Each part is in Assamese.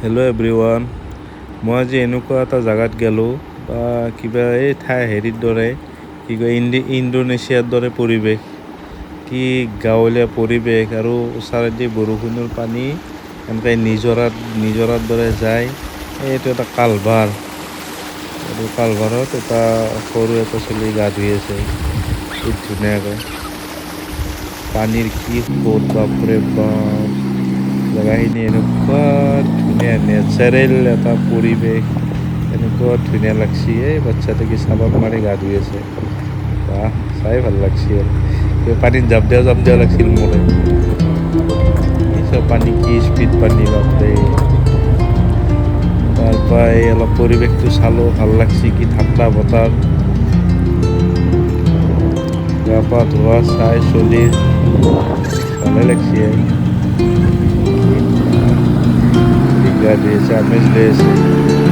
হেল্ল' এভৰিৱান, মই আজি এনেকুৱা এটা জেগাত গ'লোঁ বা কিবা এই হেৰিৰ দৰে কি কয় ইণ্ডোনেছিয়াৰ দৰে পৰিৱেশ, কি গাঁৱলীয়া পৰিৱেশ আৰু ওচৰেদি বৰষুণৰ পানী এনেকৈ নিজৰাৰ দৰে যায়। এইটো এটা কালভাৰ আৰু কালভাৰত সৰু এটা ছোৱালী গা ধুই আছে কি ধুনীয়াকৈ। পানীৰ কি সোঁত, বাপৰে বাপ। জেগাখিনি এনেকুৱা ধুনীয়া নেচাৰেল এটা পৰিৱেশ, এনেকুৱা ধুনীয়া লাগছি। এই বাচ্চাটো কি চাবাত মাৰি গা ধুই আছে, বাহ চাই ভাল লাগছি। আৰু পানীত জাপ দিয়া লাগছিল মোৰে। পানী কি স্পীড পানী বাপৰে। তাৰপৰা অলপ পৰিৱেশটো চালোঁ, ভাল লাগছি, কি ঠাণ্ডা বতৰ। গা পা ধোৱা চাই চলিৰ ভালে লাগছি। গা ধুই আছে, আমেজ লৈ আছে,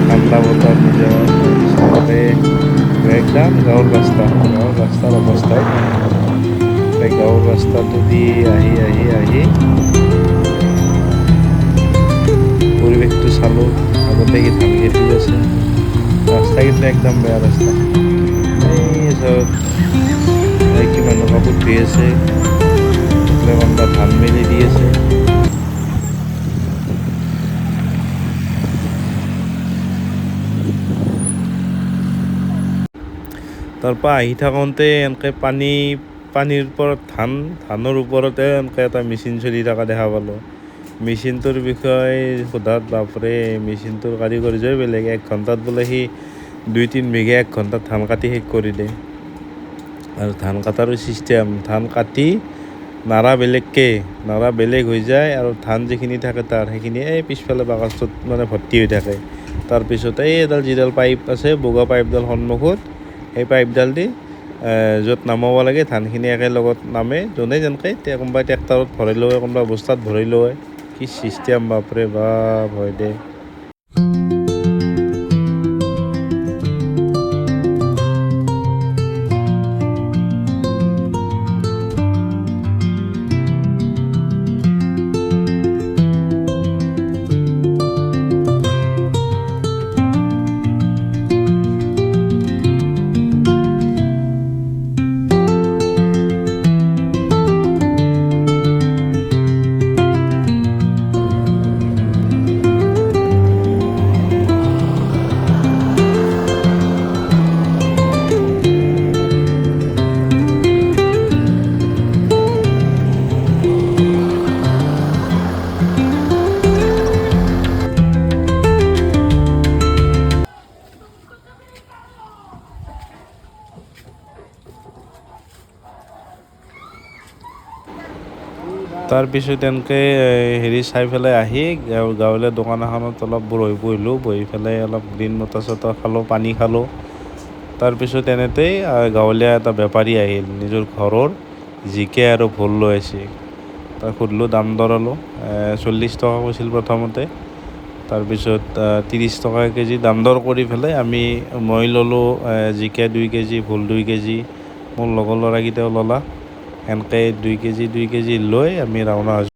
ঠাণ্ডা বতৰ নিজৰ পিছফালে একদম গাঁৱৰ ৰাস্তাৰ অৱস্থাই নাই। গাঁৱৰ ৰাস্তাটো দি আহি পৰিৱেশটো চালোঁ। আগতে কি ধান খেতিও আছে, ৰাস্তা কিন্তু একদম বেয়া ৰাস্তা। এই চব মাইকী মানুহ কাপোৰ ধুই আছে, কোনোবা ধান মেলি দি আছে। তাৰপৰা আহি থাকোঁতে এনেকৈ পানীৰ ওপৰত ধানৰ ওপৰতে এনেকৈ এটা মেচিন চলি থকা দেখা পালোঁ। মেচিনটোৰ বিষয়ে সোধাত বাপৰে, মেচিনটোৰ কাৰিকৰ্যই বেলেগ। 1 ঘণ্টাত বোলে সি 2-3 বিঘা 1 ঘণ্টাত ধান কাটি শেষ কৰি দিয়ে। আৰু ধান কটাৰো ছিষ্টেম, ধান কাটি নাৰা বেলেগ হৈ যায়, আৰু ধান যিখিনি থাকে সেইখিনি এই পিছফালে বাকচটোত ভৰ্তি হৈ থাকে। তাৰপিছত এইডাল যিডাল পাইপ আছে, বগা পাইপডাল সন্মুখত, সেই পাইপডাল দি য'ত নামাব লাগে ধানখিনি একেলগত নামে। যোনে যেনেকৈ কোনোবাই ট্ৰেক্টৰত ভৰাই লয়, কোনোবাই বস্তাত ভৰাই লয়। কি ছিষ্টেম বাপৰে বাপ হয় দে। তাৰপিছত এনেকৈ চাই পেলাই আহি গাঁৱলীয়া দোকান এখনত অলপ বহিলোঁ, বহি পেলাই অলপ গ্ৰীণ মটৰ চটৰ খালোঁ, পানী খালোঁ। তাৰপিছত এনেতেই গাঁৱলীয়া এটা বেপাৰী আহিল, নিজৰ ঘৰৰ জিকা আৰু ভোল লৈ আহিছে। তাক সুধিলোঁ, দাম দৰালোঁ। 40 টকা কৈছিল প্ৰথমতে, তাৰপিছত 30 টকা কেজি দাম দৰ কৰি পেলাই মই ল'লোঁ জিকা 2 কেজি, ভোল 2 কেজি, মোৰ লগৰ ল'ৰাকেইটাও ল'লা। এনেকৈ 2 কেজি লৈ আমি ৰাওনা হৈছোঁ।